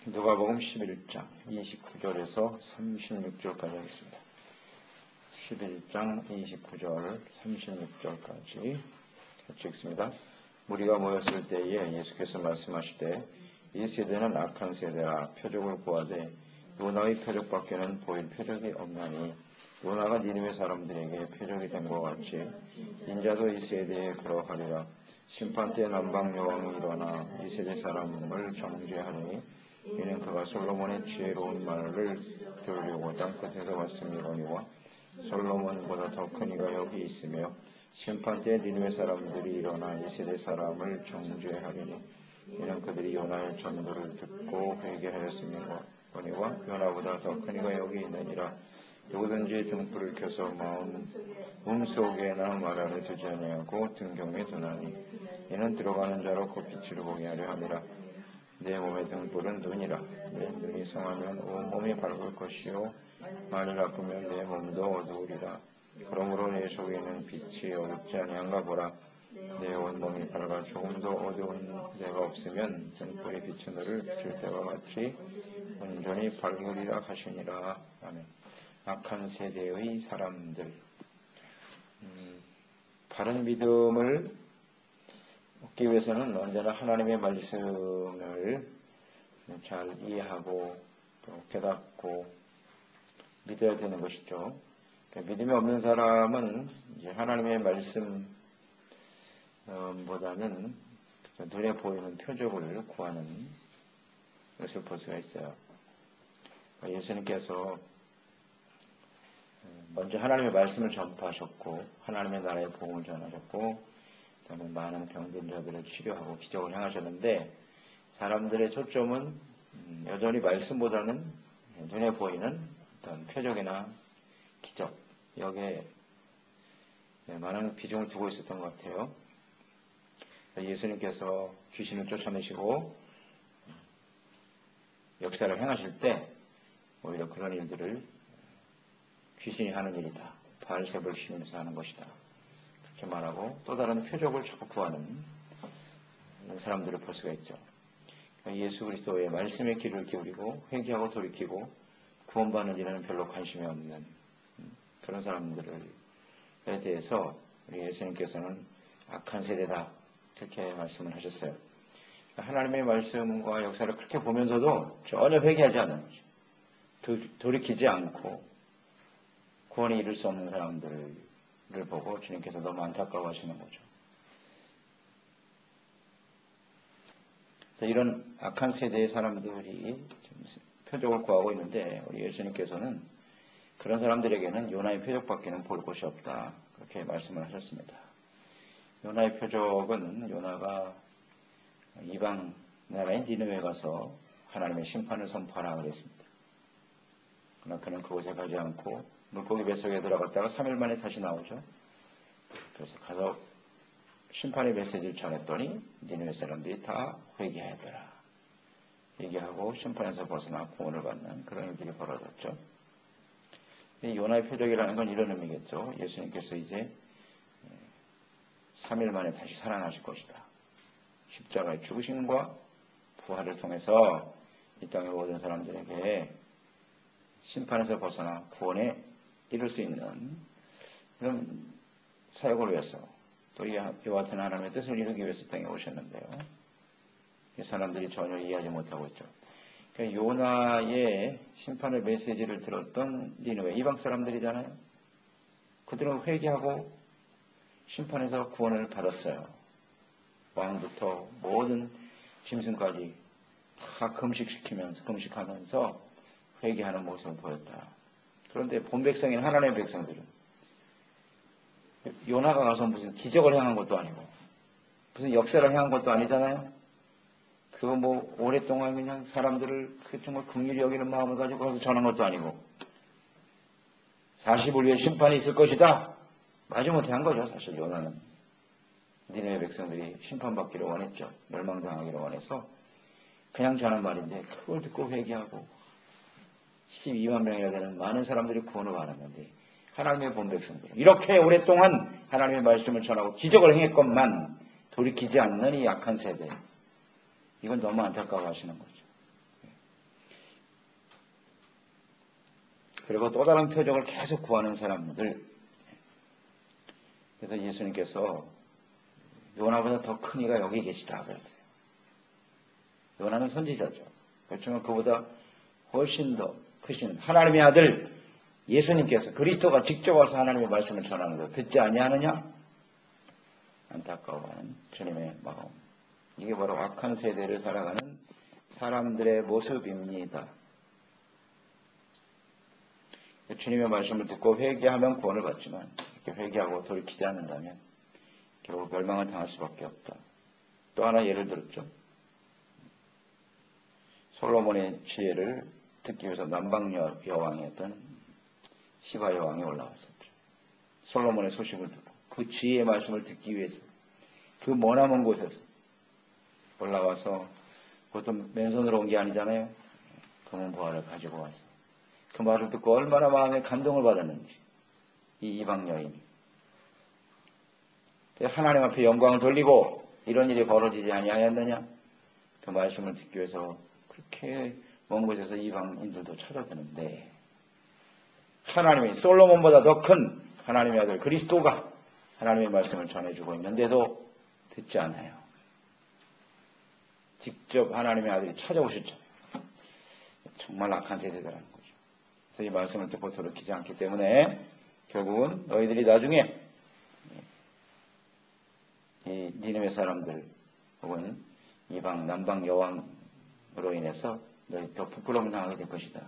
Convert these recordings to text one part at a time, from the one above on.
누가복음 11장 29절에서 36절까지 하겠습니다. 11장 29절 36절까지 같이 읽습니다. 무리가 모였을 때에 예수께서 말씀하시되 이 세대는 악한 세대라. 표적을 구하되 요나의 표적밖에는 보일 표적이 없나니 요나가 니느웨 사람들에게 표적이 된 것 같이 인자도 이 세대에 그러하리라. 심판때 남방여왕이 일어나 이 세대 사람을 정죄하니 이는 그가 솔로몬의 지혜로운 말을 들으려고 땅 끝에서 왔음이거니와 솔로몬보다 더 큰 이가 여기 있으며 심판때 니느웨 사람들이 일어나 이 세대 사람을 정죄하리니 이는 그들이 요나의 전도를 듣고 회개하였음이거니와 요나보다 더 큰 이가 여기 있느니라. 누구든지 등불을 켜서 몸속에나 말 안에 두지 아니하고 등경에 두나니 이는 들어가는 자로 그 빛을 보게 하려 함이라. 내 몸의 등불은 눈이라. 내 눈이 성하면 온 몸이 밝을 것이요 만일 나쁘면 내 몸도 어두우리라. 그러므로 내 속에 있는 빛이 어둡지 아니한가 보라. 내 온 몸이 밝아 조금도 어두운 데가 없으면 등불이 비춘 너를 비출 때와 같이 온전히 밝으리라 하시니라. 아멘. 악한 세대의 사람들, 바른 믿음을 얻기 위해서는 언제나 하나님의 말씀을 잘 이해하고 또 깨닫고 믿어야 되는 것이죠. 믿음이 없는 사람은 이제 하나님의 말씀보다는 눈에 보이는 표적을 구하는 것을 볼 수가 있어요. 예수님께서 먼저 하나님의 말씀을 전파하셨고 하나님의 나라의 복음을 전하셨고 그다음에 많은 병든 자들을 치료하고 기적을 행하셨는데 사람들의 초점은 여전히 말씀보다는 눈에 보이는 어떤 표적이나 기적 여기에 많은 비중을 두고 있었던 것 같아요. 예수님께서 귀신을 쫓아내시고 역사를 행하실 때 오히려 그런 일들을 귀신이 하는 일이다. 바알세불 신에서 하는 것이다. 그렇게 말하고 또 다른 표적을 자꾸 구하는 사람들을 볼 수가 있죠. 예수 그리스도의 말씀의 귀를 기울이고 회개하고 돌이키고 구원받는 일에는 별로 관심이 없는 그런 사람들에 대해서 우리 예수님께서는 악한 세대다. 그렇게 말씀을 하셨어요. 하나님의 말씀과 역사를 그렇게 보면서도 전혀 회개하지 않는 거죠. 돌이키지 않고 구원에 이를 수 없는 사람들을 보고 주님께서 너무 안타까워하시는 거죠. 그래서 이런 악한 세대의 사람들이 표적을 구하고 있는데 우리 예수님께서는 그런 사람들에게는 요나의 표적밖에는 볼 곳이 없다. 그렇게 말씀을 하셨습니다. 요나의 표적은 요나가 이방 나라인 니느웨에 가서 하나님의 심판을 선포하라 그랬습니다. 그러나 그는 그곳에 가지 않고 물고기 뱃속에 들어갔다가 3일 만에 다시 나오죠. 그래서 가서 심판의 메시지를 전했더니 니느웨 사람들이 다 회개하더라. 얘기하고 심판에서 벗어나 구원을 받는 그런 일들이 벌어졌죠. 요나의 표적이라는 건 이런 의미겠죠. 예수님께서 이제 3일 만에 다시 살아나실 것이다. 십자가의 죽으심과 부활을 통해서 이 땅의 모든 사람들에게 심판에서 벗어나 구원에 이룰 수 있는 그런 사역을 위해서 또 이와 같은 하나님의 뜻을 이루기 위해서 땅에 오셨는데요. 이 사람들이 전혀 이해하지 못하고 있죠. 그러니까 요나의 심판의 메시지를 들었던 니느웨 이방 사람들이잖아요. 그들은 회개하고 심판에서 구원을 받았어요. 왕부터 모든 짐승까지 다 금식하면서 회개하는 모습을 보였다. 그런데 본 백성인 하나님의 백성들은 요나가 가서 무슨 기적을 행한 것도 아니고 무슨 역사를 행한 것도 아니잖아요. 그거 뭐 오랫동안 그냥 사람들을 정말 긍휼히 여기는 마음을 가지고 가서 전한 것도 아니고 40을 위해 심판이 있을 것이다. 마지못해 한 거죠. 사실 요나는 니느웨 백성들이 심판받기를 원했죠. 멸망당하기를 원해서 그냥 전한 말인데 그걸 듣고 회개하고 12만 명이나 되는 많은 사람들이 구원을 받았는데 하나님의 본 백성들은 이렇게 오랫동안 하나님의 말씀을 전하고 기적을 행했건만 돌이키지 않는 이 약한 세대 이건 너무 안타까워하시는 거죠. 그리고 또 다른 표적을 계속 구하는 사람들. 그래서 예수님께서 요나보다 더 큰 이가 여기 계시다 그랬어요. 요나는 선지자죠. 그렇지만 그보다 훨씬 더 크신 하나님의 아들 예수님께서 그리스도가 직접 와서 하나님의 말씀을 전하는 거 듣지 아니하느냐? 안타까워하는 주님의 마음. 이게 바로 악한 세대를 살아가는 사람들의 모습입니다. 주님의 말씀을 듣고 회개하면 구원을 받지만 이렇게 회개하고 돌이키지 않는다면 결국 멸망을 당할 수밖에 없다. 또 하나 예를 들었죠. 솔로몬의 지혜를 듣기 위해서 남방 여왕이었던 시바 여왕이 올라왔었죠. 솔로몬의 소식을 듣고 그 지혜의 말씀을 듣기 위해서 그 머나먼 곳에서 올라와서 그것도 맨손으로 온 게 아니잖아요. 금은 보화를 가지고 와서 그 말을 듣고 얼마나 마음에 감동을 받았는지 이 이방 여인이 하나님 앞에 영광을 돌리고 이런 일이 벌어지지 아니하였느냐? 그 말씀을 듣기 위해서 그렇게 먼 곳에서 이방인들도 찾아드는데 하나님이 솔로몬보다 더 큰 하나님의 아들 그리스도가 하나님의 말씀을 전해주고 있는데도 듣지 않아요. 직접 하나님의 아들이 찾아오셨잖아요. 정말 악한 세대라는 거죠. 그래서 이 말씀을 듣고 돌이키지 않기 때문에 결국은 너희들이 나중에 이 니느웨 사람들 혹은 이방 남방 여왕으로 인해서 너희 더 부끄러움을 당하게 될 것이다.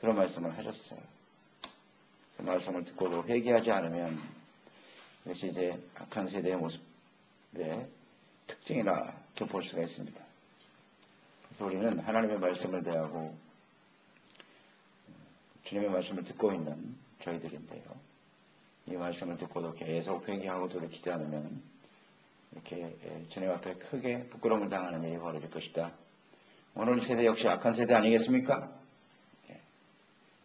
그런 말씀을 하셨어요. 그 말씀을 듣고도 회개하지 않으면 이것이 이제 악한 세대의 모습의 특징이라 볼 수가 있습니다. 그래서 우리는 하나님의 말씀을 대하고 주님의 말씀을 듣고 있는 저희들인데요. 이 말씀을 듣고도 계속 회개하고 돌이키지 않으면 이렇게 주님 앞에 크게 부끄러움을 당하는 일이 벌어질 것이다. 오늘 세대 역시 악한 세대 아니겠습니까?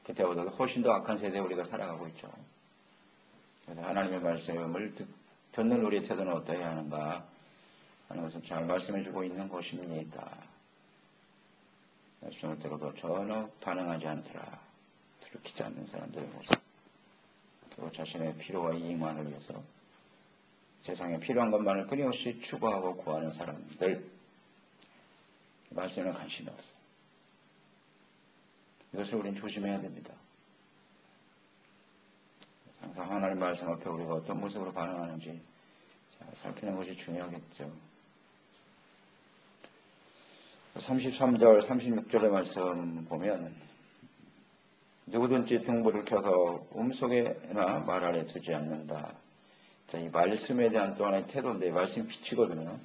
그때보다도 훨씬 더 악한 세대에 우리가 살아가고 있죠. 그래서 하나님의 말씀을 듣는 우리의 태도는 어떠해야 하는가 하는 것을 잘 말씀해주고 있는 것입니다. 말씀을 들어도 전혀 반응하지 않더라. 돌이키지 않는 사람들의 모습. 그리고 자신의 필요와 이익만을 위해서 세상에 필요한 것만을 끊임없이 추구하고 구하는 사람들. 말씀에 관심이 없어요. 이것을 우리는 조심해야 됩니다. 항상 하나님 말씀 앞에 우리가 어떤 모습으로 반응하는지 잘 살피는 것이 중요하겠죠. 33절, 36절의 말씀 보면 누구든지 등불을 켜서 음속에나 말 아래 두지 않는다. 자, 이 말씀에 대한 또 하나의 태도인데 말씀이 빛이거든요.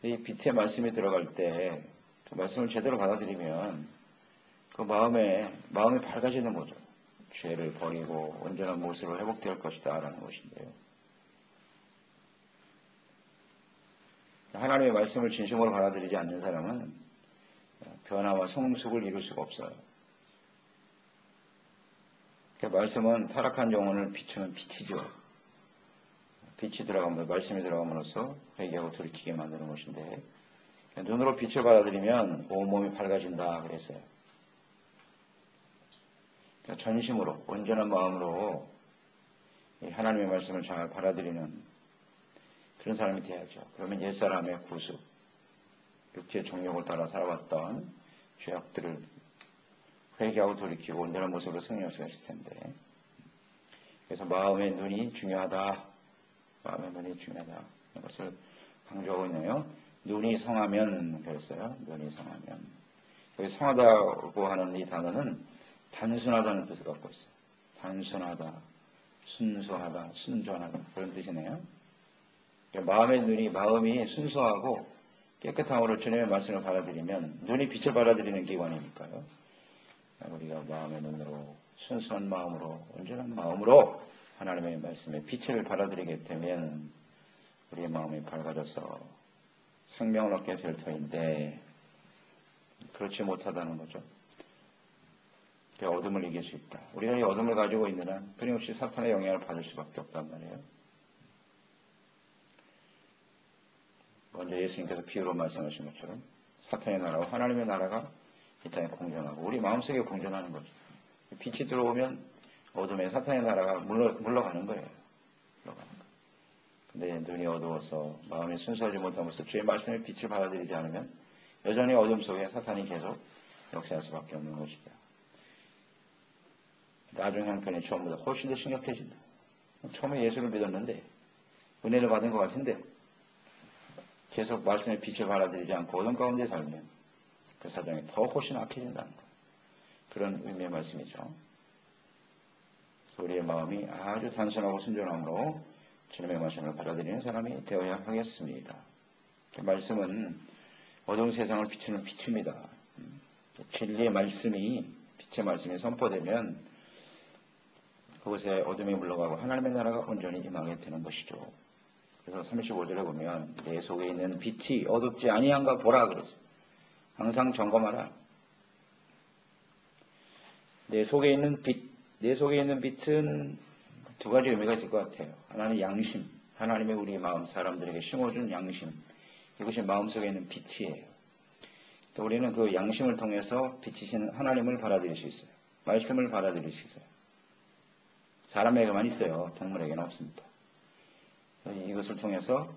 이 빛의 말씀이 들어갈 때 그 말씀을 제대로 받아들이면 그 마음이 밝아지는 거죠. 죄를 버리고 온전한 모습으로 회복될 것이다 라는 것인데요. 하나님의 말씀을 진심으로 받아들이지 않는 사람은 변화와 성숙을 이룰 수가 없어요. 그 말씀은 타락한 영혼을 비추는 빛이죠. 빛이 들어가면 말씀이 들어감으로써 회개하고 돌이키게 만드는 것인데 눈으로 빛을 받아들이면 온몸이 밝아진다 그랬어요. 그러니까 전심으로 온전한 마음으로 하나님의 말씀을 잘 받아들이는 그런 사람이 돼야죠. 그러면 옛사람의 구습, 육체의 정욕을 따라 살아왔던 죄악들을 회개하고 돌이키고 온전한 모습으로 승리할 수가 있을 텐데 그래서 마음의 눈이 중요하다. 마음의 눈이 중요하다. 이것을 강조하고 있네요. 눈이 성하면 그랬어요. 눈이 성하면. 여기 성하다고 하는 이 단어는 단순하다는 뜻을 갖고 있어요. 단순하다, 순수하다, 순전하다 그런 뜻이네요. 그러니까 마음이 순수하고 깨끗함으로 주님의 말씀을 받아들이면 눈이 빛을 받아들이는 기관이니까요. 우리가 마음의 눈으로 순수한 마음으로 온전한 마음으로 하나님의 말씀에 빛을 받아들이게 되면 우리의 마음이 밝아져서 생명을 얻게 될 터인데 그렇지 못하다는 거죠. 어둠을 이길 수 있다. 우리가 이 어둠을 가지고 있는 한 끊임없이 사탄의 영향을 받을 수밖에 없단 말이에요. 먼저 예수님께서 비유로 말씀하신 것처럼 사탄의 나라와 하나님의 나라가 이 땅에 공존하고 우리 마음속에 공존하는 거죠. 빛이 들어오면 어둠에 사탄의 나라가 물러가는 거예요. 근데 눈이 어두워서 마음이 순수하지 못하면서 주의 말씀의 빛을 받아들이지 않으면 여전히 어둠 속에 사탄이 계속 역사할 수밖에 없는 것이다. 나중 형편이 처음보다 훨씬 더 심각해진다. 처음에 예수를 믿었는데 은혜를 받은 것 같은데 계속 말씀의 빛을 받아들이지 않고 어둠 가운데 살면 그 사정이 더 훨씬 악해진다는 거예요. 그런 의미의 말씀이죠. 우리의 마음이 아주 단순하고 순전함으로 주님의 말씀을 받아들이는 사람이 되어야 하겠습니다. 말씀은 어두운 세상을 비추는 빛입니다. 진리의 말씀이 빛의 말씀이 선포되면 그곳에 어둠이 물러가고 하나님의 나라가 온전히 임하게 되는 것이죠. 그래서 35절에 보면 내 속에 있는 빛이 어둡지 아니한가 보라 그랬어요. 항상 점검하라. 내 속에 있는 빛은 두 가지 의미가 있을 것 같아요. 하나는 양심, 하나님의 우리 마음, 사람들에게 심어준 양심. 이것이 마음속에 있는 빛이에요. 우리는 그 양심을 통해서 빛이신 하나님을 받아들일 수 있어요. 말씀을 받아들일 수 있어요. 사람에게만 있어요. 동물에게는 없습니다. 이것을 통해서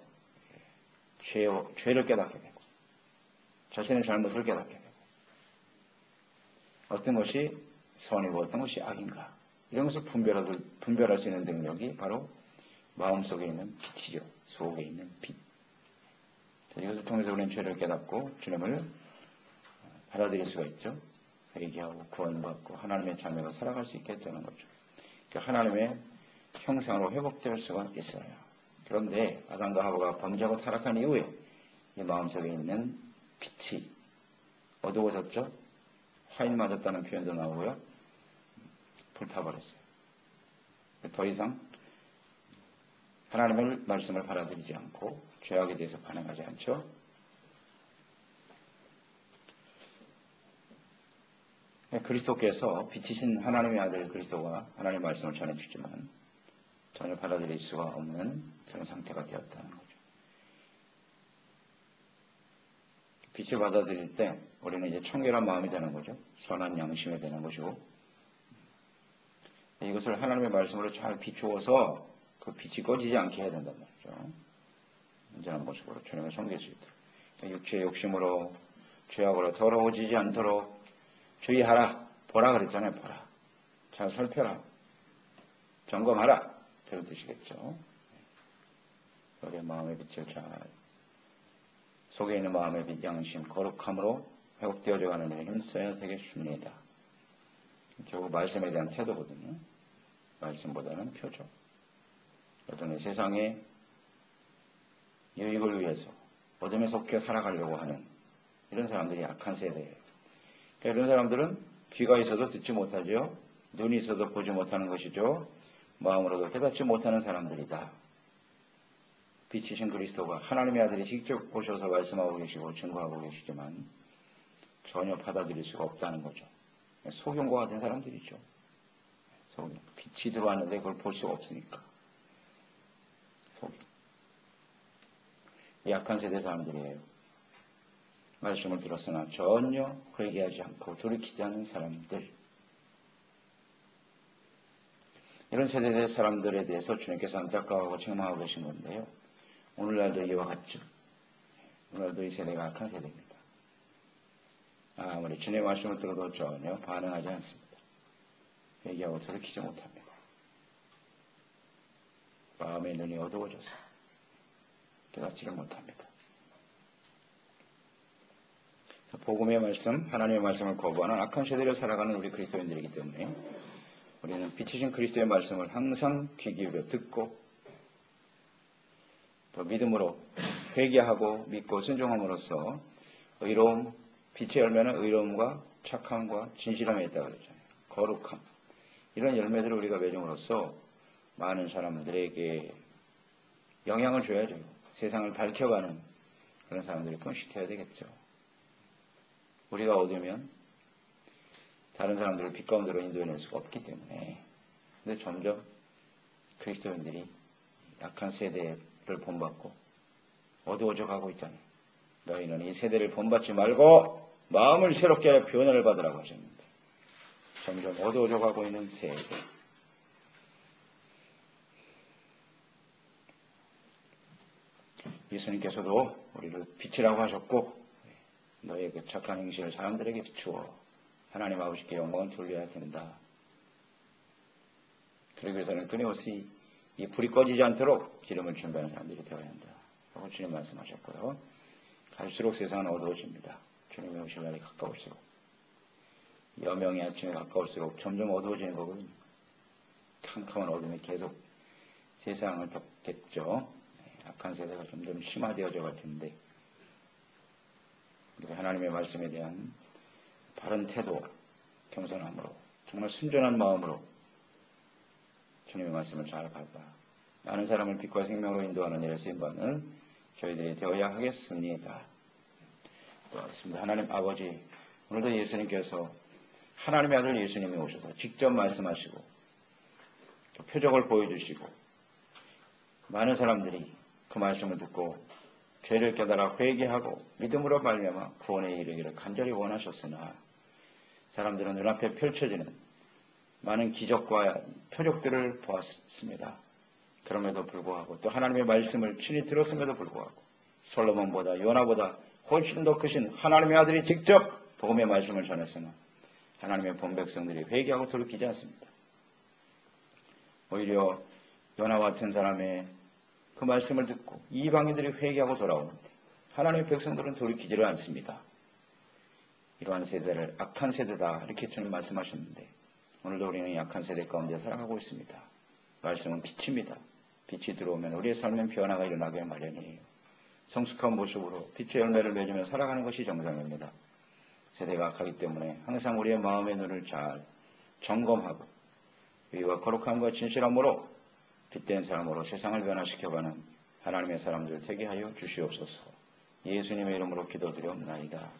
죄를 깨닫게 되고 자신의 잘못을 깨닫게 되고 어떤 것이 선이고 어떤 것이 악인가 이런 것을 분별할 수 있는 능력이 바로 마음속에 있는 빛이죠. 속에 있는 빛. 이것을 통해서 우리는 죄를 깨닫고 주님을 받아들일 수가 있죠. 회개하고 구원받고 하나님의 자녀가 살아갈 수 있게 되는 거죠. 하나님의 형상으로 회복될 수가 있어요. 그런데 아담과 하와가 범죄하고 타락한 이후에 이 마음속에 있는 빛이 어두워졌죠. 화인 맞았다는 표현도 나오고요. 불타버렸어요. 더 이상 하나님의 말씀을 받아들이지 않고 죄악에 대해서 반응하지 않죠. 그리스도께서 빛이신 하나님의 아들 그리스도가 하나님의 말씀을 전해주지만 전혀 받아들일 수가 없는 그런 상태가 되었다는 거죠. 빛을 받아들일 때 우리는 이제 청결한 마음이 되는 거죠. 선한 양심이 되는 것이고 이것을 하나님의 말씀으로 잘 비추어서 그 빛이 꺼지지 않게 해야 된단 말이죠. 온전한 모습으로 주님을 섬길 수 있도록 육체의 욕심으로 죄악으로 더러워지지 않도록 주의하라. 보라 그랬잖아요. 보라. 잘 살펴라. 점검하라. 그런 뜻이겠죠. 우리의 마음의 빛을 잘 속에 있는 마음의 빛 양심 거룩함으로 회복되어져 가는 일에 힘써야 되겠습니다. 결국 말씀에 대한 태도거든요. 말씀보다는 표적. 어떤 세상의 유익을 위해서 어둠에 속해 살아가려고 하는 이런 사람들이 약한 세대예요. 그러니까 이런 사람들은 귀가 있어도 듣지 못하죠. 눈이 있어도 보지 못하는 것이죠. 마음으로도 깨닫지 못하는 사람들이다. 빛이신 그리스도가 하나님의 아들이 직접 오셔서 말씀하고 계시고 증거하고 계시지만 전혀 받아들일 수가 없다는 거죠. 소경과 같은 사람들이죠. 빛이 들어왔는데 그걸 볼 수가 없으니까. 소경. 약한 세대 사람들이에요. 말씀을 들었으나 전혀 회개하지 않고 돌이키지 않는 사람들. 이런 세대의 사람들에 대해서 주님께서 안타까워하고 책망하고 계신 건데요. 오늘날도 이와 같죠. 오늘날도 이 세대가 악한 세대입니다. 아무리 주님의 말씀을 들어도 전혀 반응하지 않습니다. 회개하고 돌이키지 못합니다. 마음의 눈이 어두워져서 깨닫지를 못합니다. 복음의 말씀, 하나님의 말씀을 거부하는 악한 세대를 살아가는 우리 그리스도인들이기 때문에 우리는 빛이신 그리스도의 말씀을 항상 귀 기울여 듣고 또 믿음으로 회개하고 믿고 순종함으로써 의로움, 빛의 열매는 의로움과 착함과 진실함에 있다고 그러잖아요. 거룩함. 이런 열매들을 우리가 맺음으로써 많은 사람들에게 영향을 줘야죠. 세상을 밝혀가는 그런 사람들이 끊씩 되어야 되겠죠. 우리가 어두면 다른 사람들을 빛 가운데로 인도해낼 수가 없기 때문에 근데 점점 그리스도인들이 약한 세대를 본받고 어두워져 가고 있잖아요. 너희는 이 세대를 본받지 말고 마음을 새롭게 하여 변화를 받으라고 하셨는데 점점 어두워져 가고 있는 세대. 예수님께서도 우리를 빛이라고 하셨고 너의 그 착한 행실을 사람들에게 비추어 하나님 아버지께 영광을 돌려야 된다. 그러기 위해서는 끊임없이 이 불이 꺼지지 않도록 기름을 준비하는 사람들이 되어야 한다. 라고 주님 말씀하셨고요. 갈수록 세상은 어두워집니다. 주님의 오실 날이 가까울수록 여명의 아침에 가까울수록 점점 어두워지는 거거든요. 캄캄한 어둠이 계속 세상을 덮겠죠. 악한 세대가 점점 심화되어져 갈 텐데 하나님의 말씀에 대한 바른 태도, 겸손함으로 정말 순전한 마음으로 주님의 말씀을 잘 받아 많은 사람을 빛과 생명으로 인도하는 일에 쓰임받는 저희들이 되어야 하겠습니다. 그렇습니다. 하나님 아버지, 오늘도 예수님께서 하나님의 아들 예수님이 오셔서 직접 말씀하시고 표적을 보여주시고 많은 사람들이 그 말씀을 듣고 죄를 깨달아 회개하고 믿음으로 말미암아 구원에 이르기를 간절히 원하셨으나 사람들은 눈앞에 펼쳐지는 많은 기적과 표적들을 보았습니다. 그럼에도 불구하고 또 하나님의 말씀을 친히 들었음에도 불구하고 솔로몬보다 요나보다 훨씬 더 크신 하나님의 아들이 직접 복음의 말씀을 전했으나 하나님의 본 백성들이 회개하고 돌이키지 않습니다. 오히려 요나와 같은 사람의 그 말씀을 듣고 이방인들이 회개하고 돌아오는데 하나님의 백성들은 돌이키지를 않습니다. 이러한 세대를 악한 세대다 이렇게 주님 말씀하셨는데 오늘도 우리는 약한 세대 가운데 살아가고 있습니다. 말씀은 빛입니다. 빛이 들어오면 우리의 삶엔 변화가 일어나게 마련이에요. 성숙한 모습으로 빛의 열매를 맺으며 살아가는 것이 정상입니다. 세대가 악하기 때문에 항상 우리의 마음의 눈을 잘 점검하고 의와 거룩함과 진실함으로 빛된 사람으로 세상을 변화시켜가는 하나님의 사람들 되게 하여 주시옵소서. 예수님의 이름으로 기도드리옵나이다.